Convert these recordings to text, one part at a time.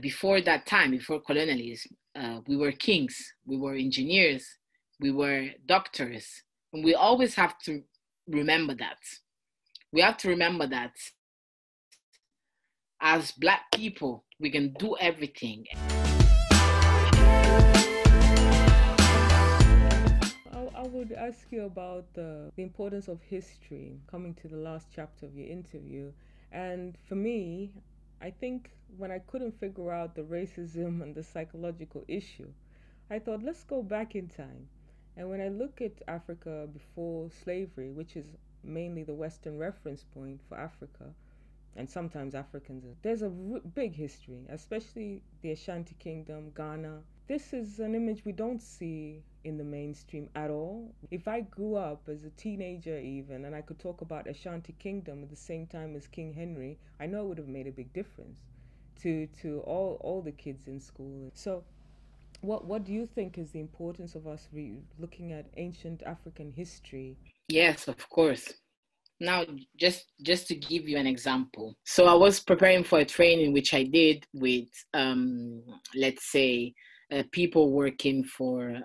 before that time, before colonialism, we were kings, we were engineers, we were doctors. And we always have to remember that. We have to remember that as Black people, we can do everything. I would ask you about the importance of history, coming to the last chapter of your interview. And for me, I think when I couldn't figure out the racism and the psychological issue, I thought, let's go back in time. And when I look at Africa before slavery, which is mainly the Western reference point for Africa, and sometimes Africans, there's a big history, especially the Ashanti Kingdom, Ghana. This is an image we don't see in the mainstream at all. If I grew up as a teenager even, and I could talk about Ashanti Kingdom at the same time as King Henry, I know it would have made a big difference to all the kids in school. So what do you think is the importance of us looking at ancient African history? Yes, of course. Now, just to give you an example. So I was preparing for a training, which I did with, let's say, people working for,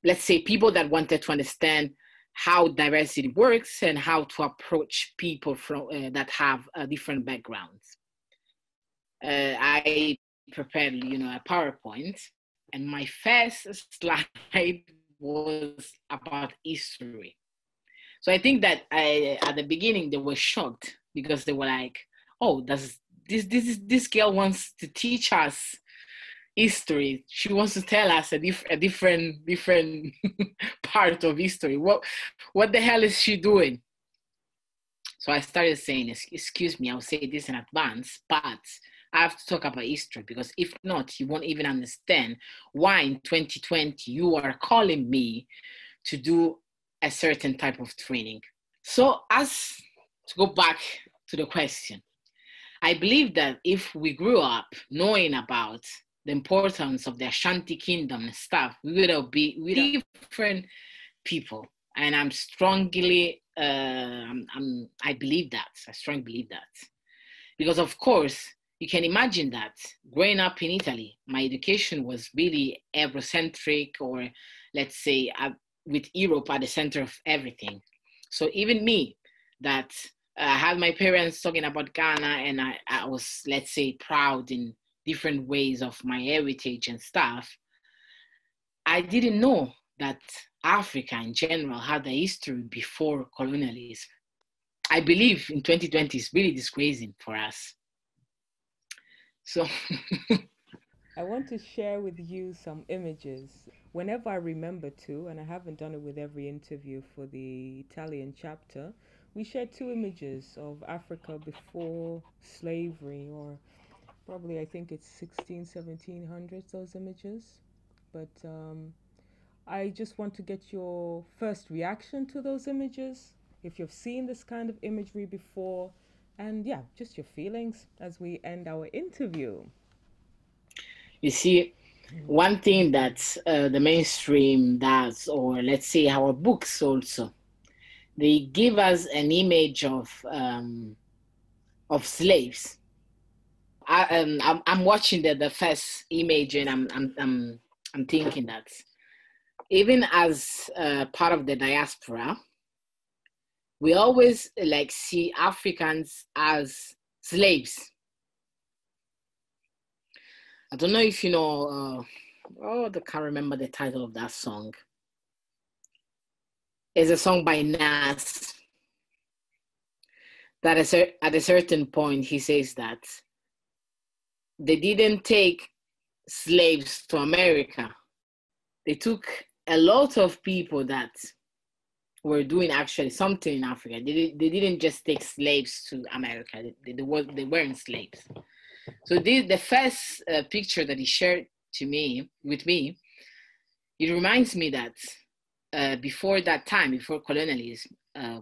let's say, people that wanted to understand how diversity works and how to approach people from that have different backgrounds. I prepared, a PowerPoint, and my first slide was about history. So I think that at the beginning they were shocked because they were like, "Oh, this girl wants to teach us history. She wants to tell us a different part of history. What the hell is she doing?" So I started saying, "Excuse me, I'll say this in advance, but I have to talk about history because if not, you won't even understand why in 2020 you are calling me to do a certain type of training." So to go back to the question, I believe that if we grew up knowing about the importance of the Ashanti Kingdom and stuff, we would be different people. And I strongly believe that. I strongly believe that. Because of course, you can imagine that growing up in Italy, my education was really Eurocentric, or let's say with Europe at the center of everything. So even me, that I had my parents talking about Ghana, and I was, let's say, proud in different ways of my heritage and stuff, I didn't know that Africa in general had a history before colonialism. I believe in 2020 is really disgracing for us. So I want to share with you some images. Whenever I remember to, and I haven't done it with every interview for the Italian chapter, we share two images of Africa before slavery, or probably I think it's 1700s, those images. But I just want to get your first reaction to those images, if you've seen this kind of imagery before, and yeah, just your feelings as we end our interview. You see, one thing that the mainstream does, or let's say our books also, they give us an image of slaves. I'm watching the first image, and I'm thinking that even as part of the diaspora, we always like see Africans as slaves. I don't know if you know, I can't remember the title of that song. It's a song by Nas that at a certain point he says that they didn't take slaves to America. They took a lot of people that were doing actually something in Africa. They didn't just take slaves to America. They weren't slaves. So the first picture that he shared with me, it reminds me that before that time, before colonialism,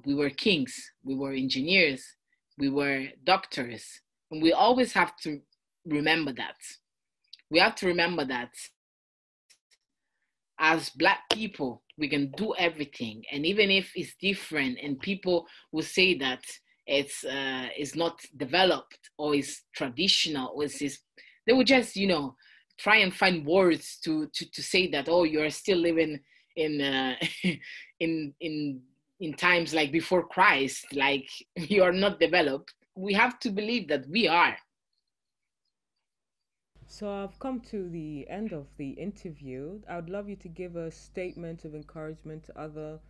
we were kings, we were engineers, we were doctors, and we always have to remember that. We have to remember that as Black people, we can do everything, and even if it's different, and people will say that is not developed or is traditional, or they would just, try and find words to say that, oh, you're still living in in times like before Christ, like you are not developed. We have to believe that we are. So I've come to the end of the interview. I would love you to give a statement of encouragement to other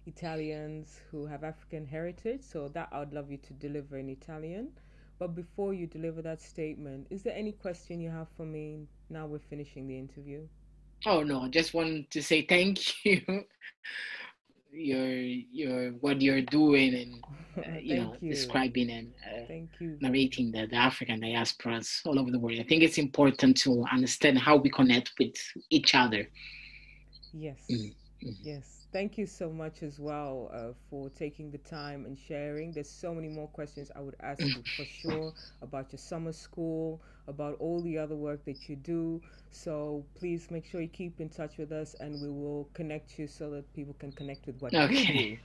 Italians who have African heritage. So that I would love you to deliver in Italian. But before you deliver that statement, is there any question you have for me? Now we're finishing the interview. Oh no, I just want to say thank you. your what you're doing, and Thank you. describing and Thank you. narrating the African diasporas all over the world. I think it's important to understand how we connect with each other. Yes. Mm-hmm. Yes. Thank you so much as well for taking the time and sharing. There's so many more questions I would ask you for sure about your summer school, about all the other work that you do. So please make sure you keep in touch with us, and we will connect you so that people can connect with what you do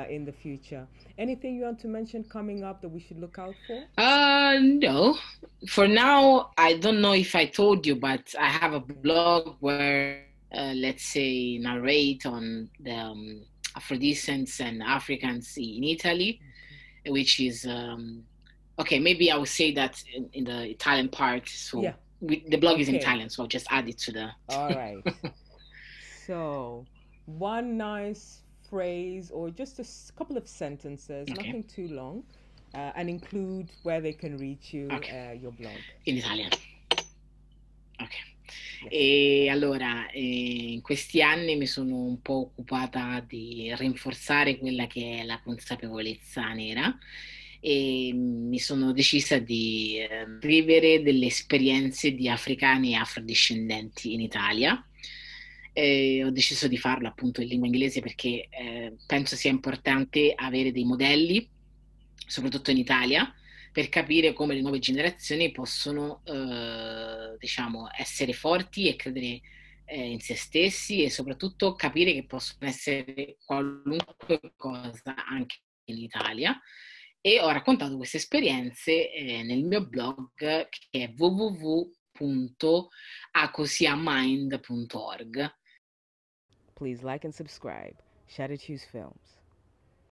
in the future. Anything you want to mention coming up that we should look out for? No. For now, I don't know if I told you, but I have a blog where, let's say, narrate on the Afro-descents and Africans in Italy, which is, okay, maybe I will say that in the Italian part. So yeah. the blog is in Italian, so I'll just add it to the... All right. So, one nice phrase or just a couple of sentences, nothing too long, and include where they can reach you, your blog. In Italian. Ok. E allora, in questi anni mi sono un po' occupata di rinforzare quella che è la consapevolezza nera, e mi sono decisa di scrivere delle esperienze di africani e afrodiscendenti in Italia. Ho deciso di farlo appunto in lingua inglese perché penso sia importante avere dei modelli, soprattutto in Italia, per capire come le nuove generazioni possono, diciamo, essere forti e credere in se stessi, e soprattutto capire che possono essere qualunque cosa anche in Italia. E ho raccontato queste esperienze nel mio blog, che è www.acosiamind.org. Please like and subscribe. Shout at Hues Films.